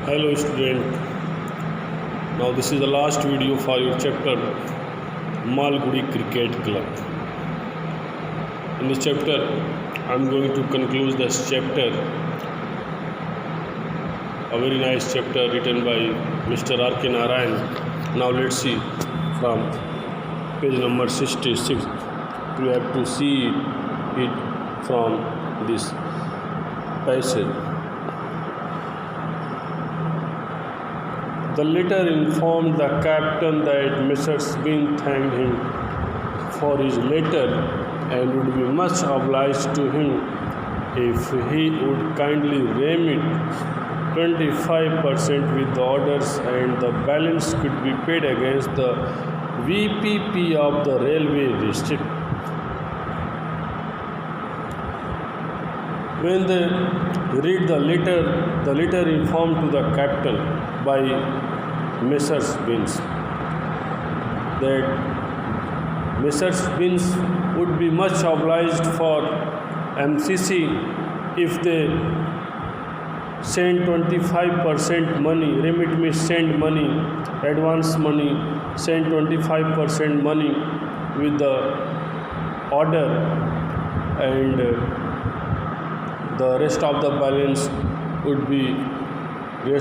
Hello student, now this is the last video for your chapter Malgudi Cricket Club. In this chapter I am going to conclude this chapter, a very nice chapter written by Mr. R.K. Narayan. Now let's see from page number 66. You have to see it from this passage. The letter informed the captain that Mr. Bean thanked him for his letter and would be much obliged to him if he would kindly remit 25% with the orders, and the balance could be paid against the VPP of the railway district. When they read the letter informed to the captain by Messrs. Beans that Messrs. Beans would be much obliged for MCC if they send 25% money, remit means send money, advance money, send 25% money with the order, and the rest of the balance would be they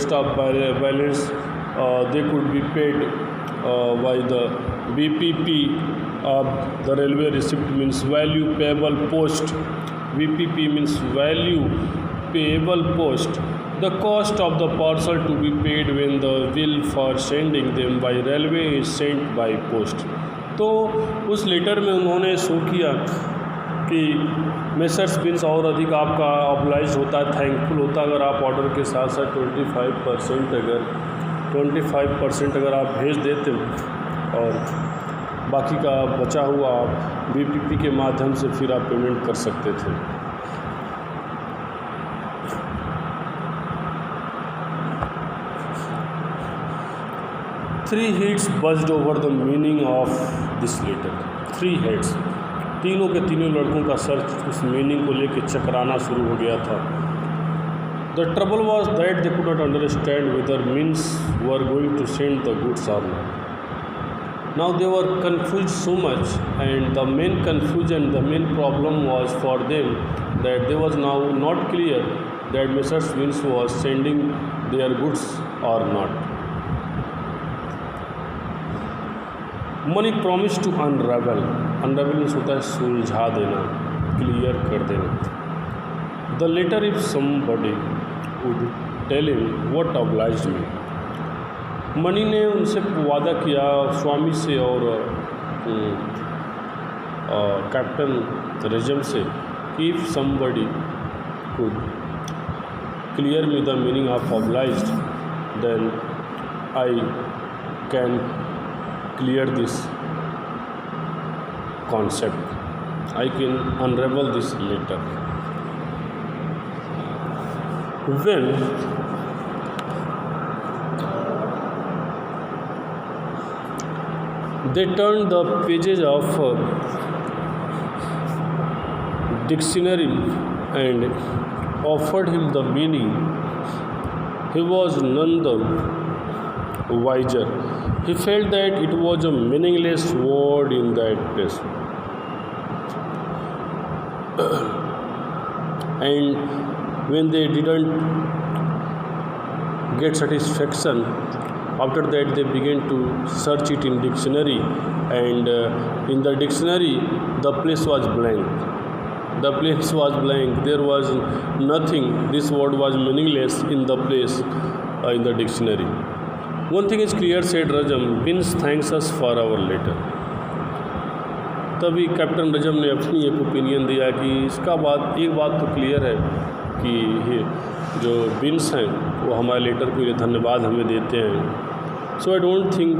could be paid by the VPP of the railway receipt, means value payable post. VPP means value payable post. The cost of the parcel to be paid when the bill for sending them by railway is sent by post. तो उस letter में उन्होंने show किया कि messrs beans और अधिक आपका oblige होता है, थैंकफुल होता अगर आप ऑर्डर के साथ साथ 25% अगर आप भेज देते और बाकी का बचा हुआ आप VPP के माध्यम से फिर आप पेमेंट कर सकते थे. Three heads buzzed over the meaning of this letter. Three heads, तीनों के तीनों लड़कों का सर उस मीनिंग को लेकर चकराना शुरू हो गया था. The trouble was that they could not understand whether Means were going to send the goods or not. Now they were confused so much, and the main confusion, the main problem was for them that they was now not clear that Messrs. Means was sending their goods or not. Money promised to unravel means होता है सुलझा देना, clear कर देना. The letter if somebody would tell him what obliged me. Money ने उनसे वादा किया स्वामी से और कैप्टन रेजम से कि if somebody could clear me the meaning of obliged, then I can clear this concept, I can unravel this letter. When they turned the pages of dictionary and offered him the meaning, he was none the wiser. He felt that it was a meaningless word in that place. And when they didn't get satisfaction, after that they began to search it in dictionary, and in the dictionary the place was blank. The place was blank. There was nothing. This word was meaningless in the place in the dictionary. One thing is clear, said Rajam. Beans thanks us for our letter. तभी captain रजम ने अपनी एक opinion दिया कि इसका एक बात तो क्लियर है कि जो बिन्स हैं वो हमारे लेटर के लिए धन्यवाद हमें देते हैं. So I don't think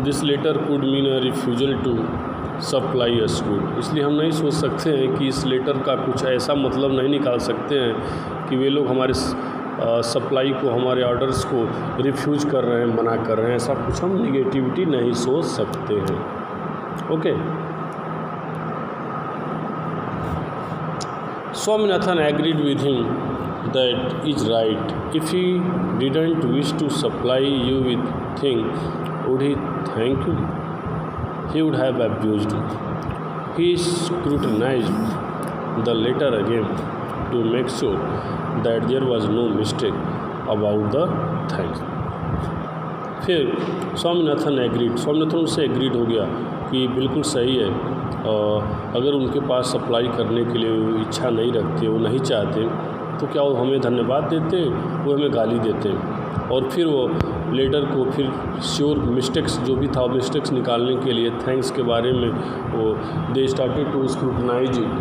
this letter could mean a refusal to supply us good. इसलिए हम नहीं सोच सकते हैं कि इस लेटर का कुछ ऐसा मतलब नहीं निकाल सकते हैं कि वे लोग हमारे सप्लाई को, हमारे ऑर्डर्स को रिफ्यूज कर रहे हैं, मना कर रहे हैं. ऐसा कुछ हम निगेटिविटी नहीं सोच सकते हैं. Okay. Swaminathan agreed with him that is right. If he didn't wish to supply you with things, would he thank you? He would have abused you. He scrutinized the letter again to make sure that there was no mistake about the thanks. फिर स्वामीनाथन उनसे agreed हो गया कि बिल्कुल सही है, अगर उनके पास सप्लाई करने के लिए वो इच्छा नहीं रखते, वो नहीं चाहते, तो क्या वो हमें धन्यवाद देते, वो हमें गाली देते। और फिर वो लेटर को फिर श्योर मिस्टेक्स जो भी था मिस्टेक्स निकालने के लिए थैंक्स के बारे में वो they started to scrutinize it,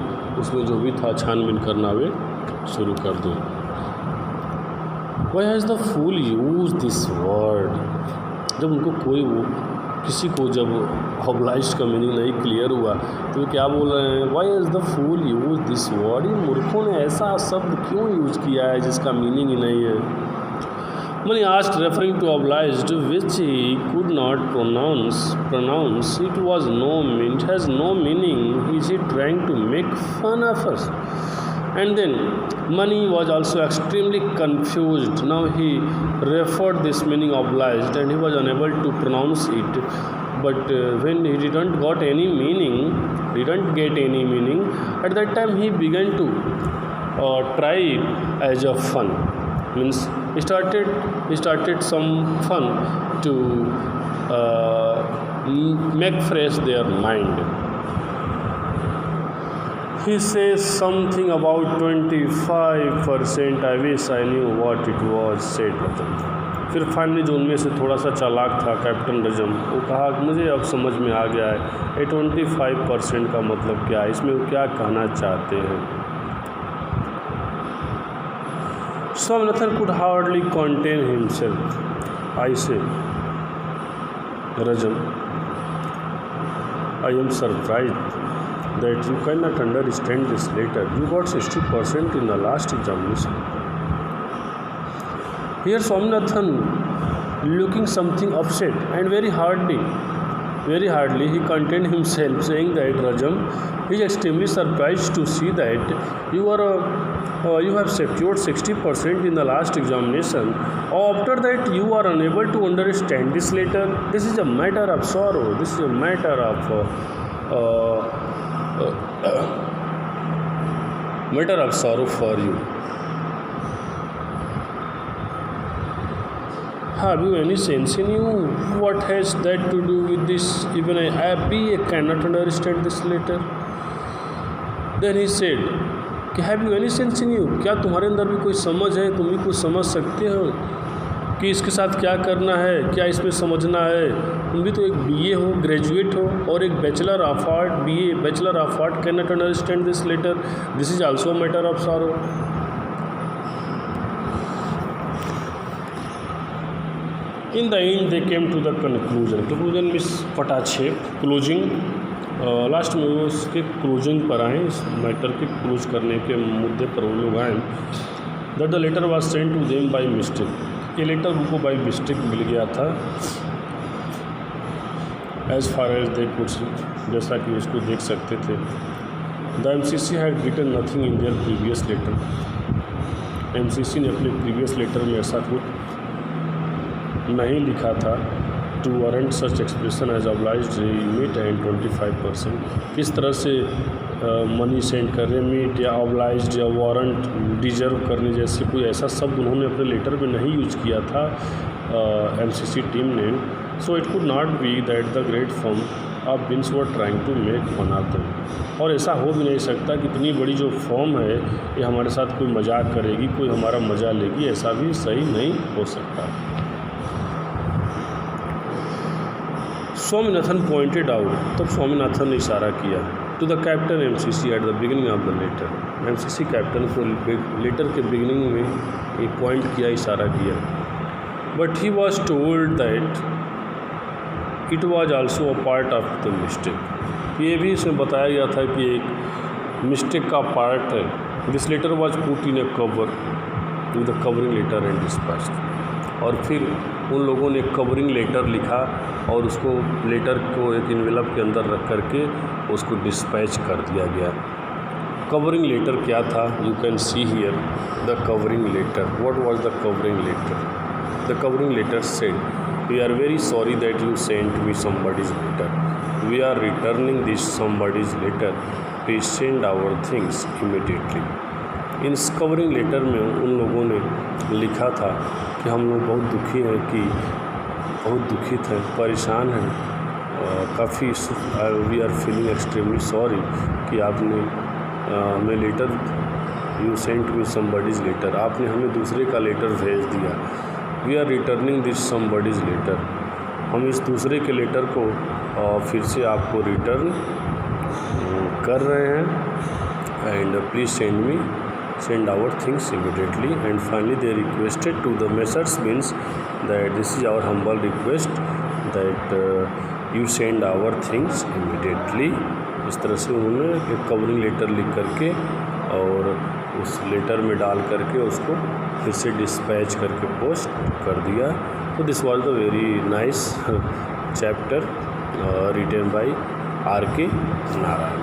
उसमें जो भी था छानबीन करना वे शुरू कर दो। Why has the fool use this word. जब उनको कोई वो किसी को जब ऑब्लाइज्ड का मीनिंग नहीं क्लियर हुआ तो वो क्या बोल रहे हैं, why has the fool use this word. इन मूर्खों ने ऐसा शब्द क्यों यूज किया है जिसका मीनिंग ही नहीं है। When he asked, referring to obliged, which he could not pronounce, it has no meaning. Is he trying to make fun of us? And then Mani was also extremely confused. Now he referred this meaning obliged and he was unable to pronounce it. But when he didn't get any meaning, at that time he began to try it as a fun. Means he started some fun to make fresh their mind. He says something about 25%. I wish I knew what it was, said Rajam. फिर finally जो उनमें से थोड़ा सा चालाक था captain रजम, वो कहा मुझे अब समझ में आ गया है ये 25% का मतलब क्या है, इसमें वो क्या कहना चाहते हैं। Swaminathan could hardly contain himself. I say, Rajam, I am surprised that you cannot understand this letter. You got 60% in the last examination. Here Swaminathan, looking something upset and very hardly he contained himself, saying that Rajam is extremely surprised to see that you have secured 60% in the last examination. After that you are unable to understand this letter. This is a matter of sorrow. This is a matter of sorrow for you. Have you any sense in you? What has that to do with this? Even I cannot understand this letter. Then he said, have you any sense in you? क्या तुम्हारे अंदर भी कोई समझ है, तुम भी कुछ समझ सकते हो कि इसके साथ क्या करना है, क्या इसमें समझना है। तुम भी तो एक BA हो, ग्रेजुएट हो, और एक bachelor of art can not understand this letter. This is also matter of sorrow. In the end they came to the conclusion means पटाक्षेप, क्लोजिंग. लास्ट में वो उसके क्लोजिंग पर आए, इस मैटर के क्लोज करने के मुद्दे पर वो लोग आए. That the letter was sent to them by mistake. ये लेटर उनको बाय मिस्टेक मिल गया था. As far as they could see, जैसा कि उसको देख सकते थे. The MCC had written nothing in their previous letter. MCC ने अपने प्रीवियस लेटर में ऐसा कुछ नहीं लिखा था to warrant such expression as obliged meet and 25%. किस तरह से मनी सेंड कर रहे, मीट या ऑब्लाइज्ड या वारंट डिजर्व करने जैसे कोई ऐसा शब्द उन्होंने अपने लेटर में नहीं यूज किया था MCC टीम ने. So it could not be that the great firm of Binns were trying to make fun of them. और ऐसा हो भी नहीं सकता कि इतनी बड़ी जो फर्म है ये हमारे साथ कोई मजाक करेगी, कोई हमारा मजा लेगी, ऐसा भी सही नहीं हो सकता. Swaminathan pointed out. तब स्वामीनाथन ने इशारा किया to the captain MCC at the beginning of the letter. MCC captain को लेटर के बिगिनिंग में एक पॉइंट किया, इशारा किया. But he was told that it was also a part of the mistake. ये भी इसमें बताया गया था कि एक मिस्टेक का पार्ट है. This letter was put in a cover with the covering letter and dispatched. और फिर उन लोगों ने कवरिंग लेटर लिखा और उसको लेटर को एक इन्वेलप के अंदर रख करके उसको डिस्पैच कर दिया गया. कवरिंग लेटर क्या था? You can see here the covering letter. What was the covering letter? The covering letter said, we are very sorry that you sent me somebody's letter. We are returning this somebody's letter. Please send our things immediately. इस covering letter में उन लोगों ने लिखा था कि हम लोग बहुत दुखी हैं, कि बहुत दुखित हैं, परेशान हैं, काफ़ी we are feeling extremely sorry कि आपने हमें letter, you sent me somebody's letter, आपने हमें दूसरे का लेटर भेज दिया. We are returning this somebody's letter, हम इस दूसरे के लेटर को फिर से आपको रिटर्न कर रहे हैं. And please send our things immediately. And finally they requested to the Messrs. Binns that this is our humble request that you send our things immediately. इस तरह से उन्होंने एक कवरिंग लेटर लिख करके और उस लेटर में डाल करके उसको फिर से डिस्पैच करके पोस्ट कर दिया. तो this was the very nice chapter written by R.K. Narayan.